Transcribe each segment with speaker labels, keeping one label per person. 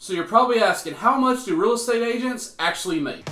Speaker 1: So you're probably asking, how much do real estate agents actually make?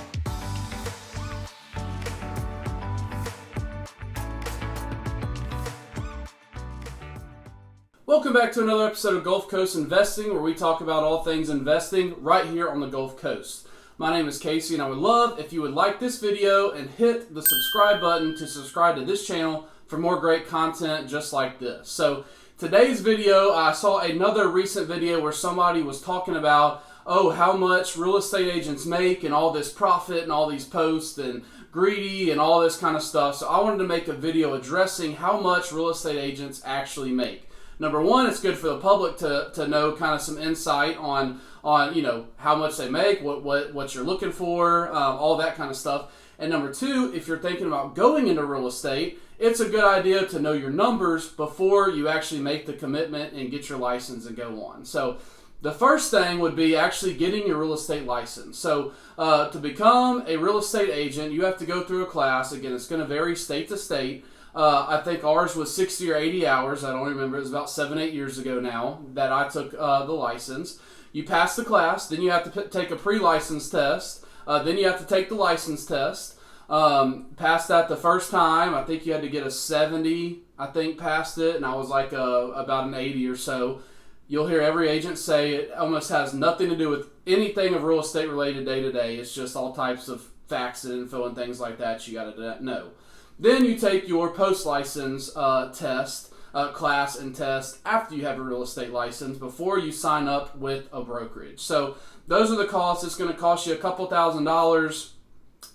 Speaker 1: Welcome back to another episode of Gulf Coast Investing, where we talk about all things investing right here on the Gulf Coast. My name is Casey, and I would love if you would like this video and hit the subscribe button to subscribe to this channel for more great content just like this. So today's video, I saw another recent video where somebody was talking about, how much real estate agents make and all this profit and all these posts and greedy and all this kind of stuff. So I wanted to make a video addressing how much real estate agents actually make. Number one, it's good for the public to know kind of some insight on how much they make, what you're looking for, all that kind of stuff. And number two, if you're thinking about going into real estate, it's a good idea to know your numbers before you actually make the commitment and get your license and go on. So the first thing would be actually getting your real estate license. So to become a real estate agent, you have to go through a class. Again, it's going to vary state to state. I think ours was 60 or 80 hours. I don't remember. It was about 7-8 years ago now that I took the license. You pass the class, then you have to take a pre-license test. Then you have to take the license test. Passed that the first time. I think you had to get a 70. I think passed it, and I was like about an 80 or so. You'll hear every agent say it almost has nothing to do with anything of real estate related day to day. It's just all types of facts and info and things like that you got to know. Then you take your post-license test, class and test after you have a real estate license before you sign up with a brokerage. So those are the costs. It's going to cost you a couple $1,000s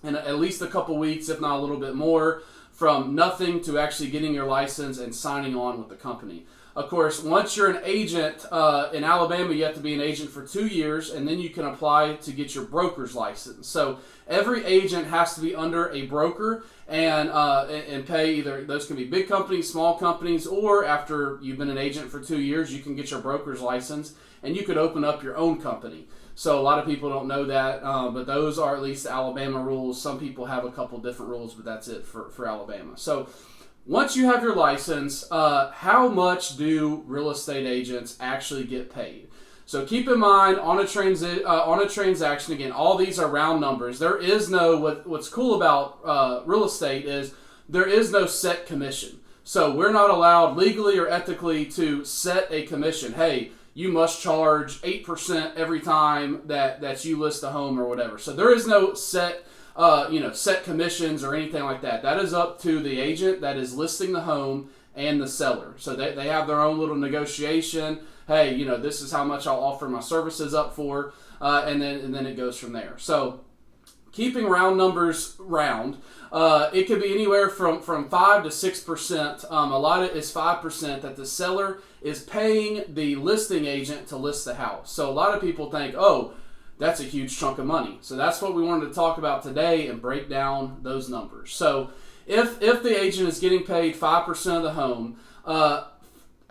Speaker 1: in at least a couple weeks, if not a little bit more, from nothing to actually getting your license and signing on with the company. Of course, once you're an agent in Alabama, you have to be an agent for 2 years, and then you can apply to get your broker's license. So every agent has to be under a broker and pay either, those can be big companies, small companies, or after you've been an agent for 2 years, you can get your broker's license, and you could open up your own company. So a lot of people don't know that, but those are at least the Alabama rules. Some people have a couple different rules, but that's it for Alabama. So once you have your license, how much do real estate agents actually get paid? So keep in mind, on a transaction, again, all these are round numbers. There is no, what's cool about real estate is there is no set commission. So we're not allowed legally or ethically to set a commission. Hey, you must charge 8% every time that you list a home or whatever. So there is no set set commissions or anything like that. That is up to the agent that is listing the home and the seller. So they have their own little negotiation. Hey, this is how much I'll offer my services up for, and then it goes from there. So keeping round numbers round, it could be anywhere from 5 to 6%. A lot of it is 5% that the seller is paying the listing agent to list the house. So a lot of people think, that's a huge chunk of money. So that's what we wanted to talk about today and break down those numbers. So if the agent is getting paid 5% of the home,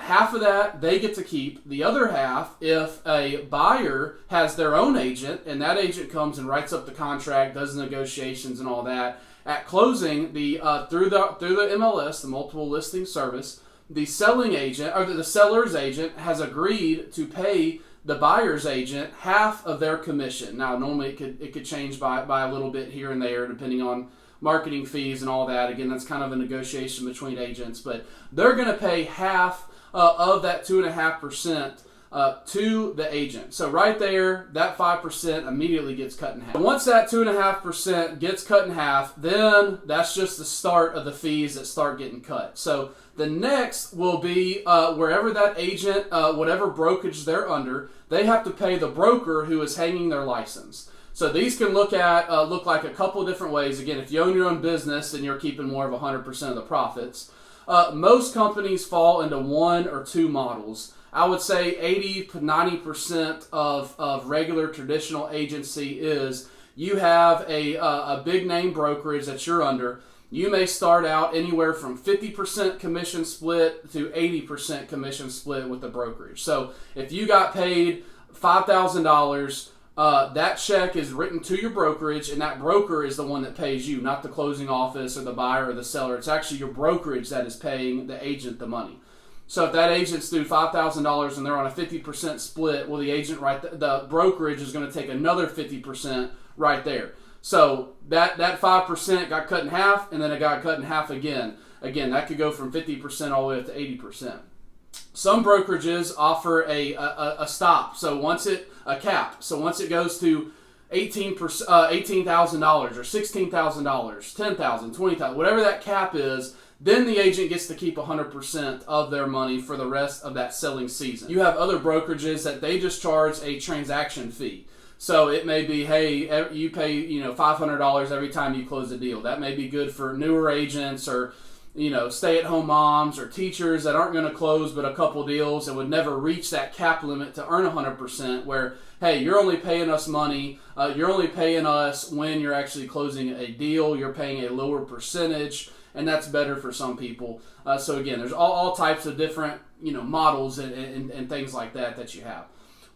Speaker 1: half of that they get to keep. The other half, if a buyer has their own agent and that agent comes and writes up the contract, does negotiations and all that, at closing, through the MLS, the multiple listing service, the selling agent or the seller's agent has agreed to pay the buyer's agent half of their commission. Now, normally it could change by a little bit here and there, depending on marketing fees and all that. Again, that's kind of a negotiation between agents, but they're going to pay half of that 2.5% to the agent. So right there, that 5% immediately gets cut in half. And once that 2.5% gets cut in half, then that's just the start of the fees that start getting cut. So the next will be wherever that agent, whatever brokerage they're under, they have to pay the broker who is hanging their license. So these can look like a couple of different ways. Again, if you own your own business, then you're keeping more of 100% of the profits. Most companies fall into one or two models. I would say 80 to 90% of regular traditional agency is you have a big name brokerage that you're under. You may start out anywhere from 50% commission split to 80% commission split with the brokerage. So if you got paid $5,000, that check is written to your brokerage, and that broker is the one that pays you, not the closing office or the buyer or the seller. It's actually your brokerage that is paying the agent the money. So if that agent's due $5,000 and they're on a 50% split, well, the agent the brokerage is going to take another 50% right there. So that 5% got cut in half, and then it got cut in half again. Again, that could go from 50% all the way up to 80%. Some brokerages offer a stop. So a cap. So once it goes to $18,000 or $16,000, $10,000, $20,000, whatever that cap is, then the agent gets to keep 100% of their money for the rest of that selling season. You have other brokerages that they just charge a transaction fee. So it may be, hey, you pay $500 every time you close a deal. That may be good for newer agents or stay-at-home moms or teachers that aren't going to close but a couple deals and would never reach that cap limit to earn 100%, where, hey, you're only paying us money. You're only paying us when you're actually closing a deal. You're paying a lower percentage, and that's better for some people. So again, there's all types of different models and things like that you have.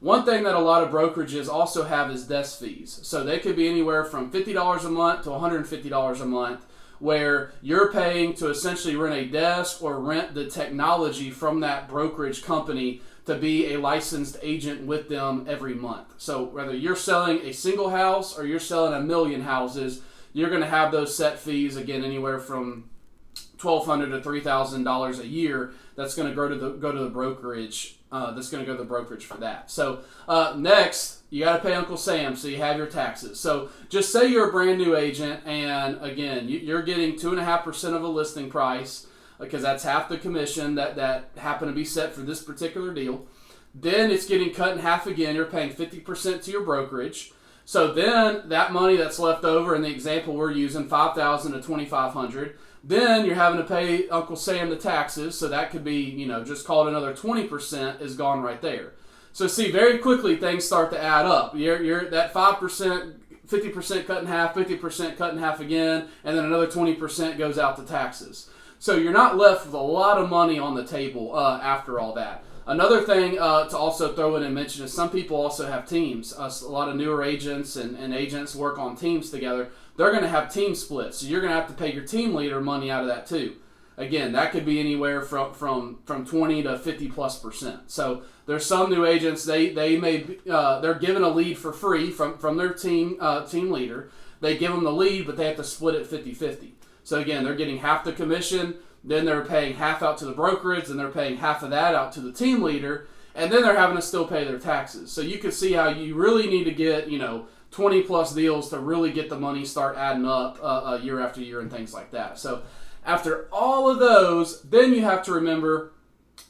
Speaker 1: One thing that a lot of brokerages also have is desk fees. So they could be anywhere from $50 a month to $150 a month, where you're paying to essentially rent a desk or rent the technology from that brokerage company to be a licensed agent with them every month. So whether you're selling a single house or you're selling 1 million houses, you're going to have those set fees, again, anywhere from $1,200 to $3,000 a year. That's going to go to the brokerage. That's going to go to the brokerage for that. So next, you got to pay Uncle Sam, so you have your taxes. So just say you're a brand new agent, and again, you're getting 2.5% of a listing price, because that's half the commission that happened to be set for this particular deal. Then it's getting cut in half again. You're paying 50% to your brokerage. So then that money that's left over, in the example we're using, $5,000 to $2,500. Then you're having to pay Uncle Sam the taxes, so that could be, just call it another 20% is gone right there. So see, very quickly things start to add up. You're that 5%, 50% cut in half, 50% cut in half again, and then another 20% goes out to taxes. So you're not left with a lot of money on the table after all that. Another thing to also throw in and mention is some people also have teams. A lot of newer agents and agents work on teams together. They're going to have team splits, so you're going to have to pay your team leader money out of that too. Again, that could be anywhere from 20 to 50+%. So there's some new agents, they're given a lead for free from their team leader. They give them the lead, but they have to split it 50-50. So again, they're getting half the commission, then they're paying half out to the brokerage, and they're paying half of that out to the team leader, and then they're having to still pay their taxes. So you can see how you really need to get 20+ deals to really get the money start adding up year after year and things like that. So after all of those, then you have to remember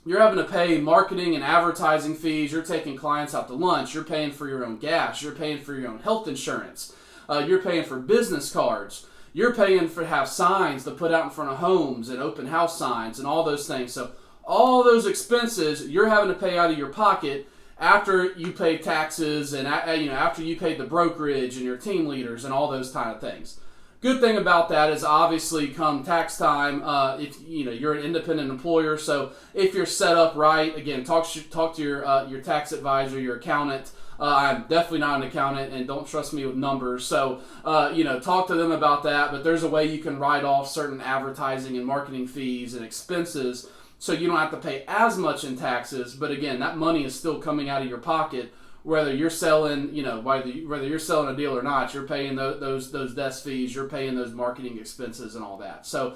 Speaker 1: you're having to pay marketing and advertising fees. You're taking clients out to lunch. You're paying for your own gas. You're paying for your own health insurance. You're paying for business cards. You're paying to have signs to put out in front of homes and open house signs and all those things. So all those expenses you're having to pay out of your pocket after you pay taxes and after you pay the brokerage and your team leaders and all those kind of things. Good thing about that is obviously come tax time, if you're an independent employer. So if you're set up right, again, talk to your tax advisor, your accountant. I'm definitely not an accountant and don't trust me with numbers. So talk to them about that. But there's a way you can write off certain advertising and marketing fees and expenses, so you don't have to pay as much in taxes. But again, that money is still coming out of your pocket. Whether you're selling, whether you're selling a deal or not, you're paying those desk fees, you're paying those marketing expenses and all that. So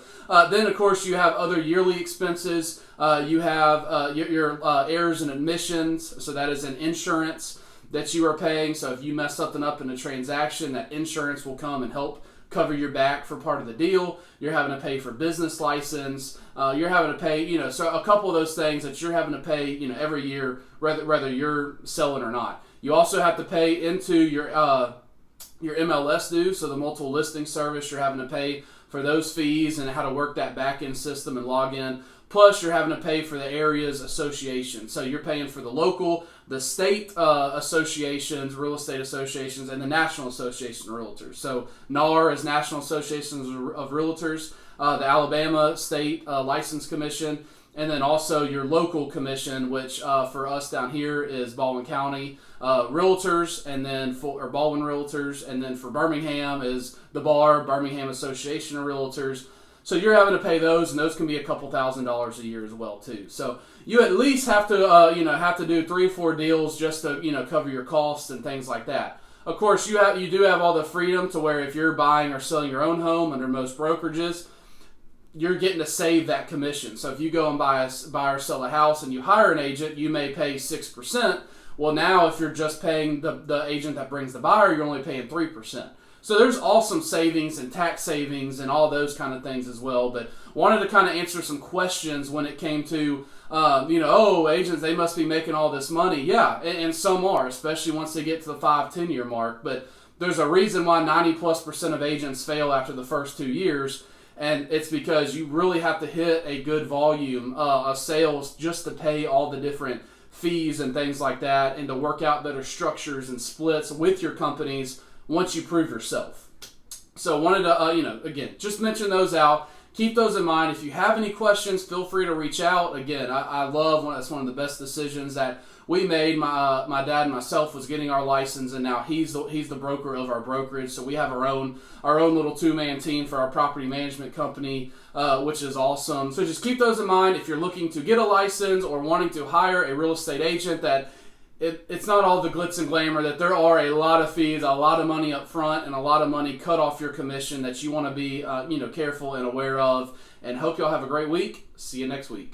Speaker 1: then, of course, you have other yearly expenses. You have your errors and admissions. So that is an insurance that you are paying. So if you mess something up in a transaction, that insurance will come and help cover your back for part of the deal. You're having to pay for business license. You're having to pay, so a couple of those things that you're having to pay, every year, whether you're selling or not. You also have to pay into your MLS due, so the multiple listing service. You're having to pay for those fees and how to work that back end system and log in. Plus, you're having to pay for the area's association. So you're paying for the local, the state associations, real estate associations, and the National Association of Realtors. So NAR is National Association of Realtors, the Alabama State License Commission, and then also your local commission, which for us down here is Baldwin County Realtors, and then or Baldwin Realtors, and then for Birmingham is the BAR, Birmingham Association of Realtors. So you're having to pay those, and those can be a couple $1,000s a year as well too. So you at least have to have to do 3 or 4 deals just to cover your costs and things like that. Of course, you do have all the freedom to where if you're buying or selling your own home under most brokerages, you're getting to save that commission. So if you go and buy or sell a house and you hire an agent, you may pay 6%. Well, now if you're just paying the agent that brings the buyer, you're only paying 3%. So there's awesome savings and tax savings and all those kind of things as well. But wanted to kind of answer some questions when it came to, agents, they must be making all this money. Yeah, and some are, especially once they get to the 5-10 year mark. But there's a reason why 90+% of agents fail after the first 2 years. And it's because you really have to hit a good volume of sales just to pay all the different fees and things like that, and to work out better structures and splits with your companies once you prove yourself. So wanted to, again, just mention those out. Keep those in mind. If you have any questions, feel free to reach out. Again, I love that's one of the best decisions that we made. My dad and myself was getting our license, and now he's the broker of our brokerage. So we have our own little 2-man team for our property management company, which is awesome. So just keep those in mind if you're looking to get a license or wanting to hire a real estate agent. That it's not all the glitz and glamour, that there are a lot of fees, a lot of money up front, and a lot of money cut off your commission that you want to be careful and aware of. And hope y'all have a great week. See you next week.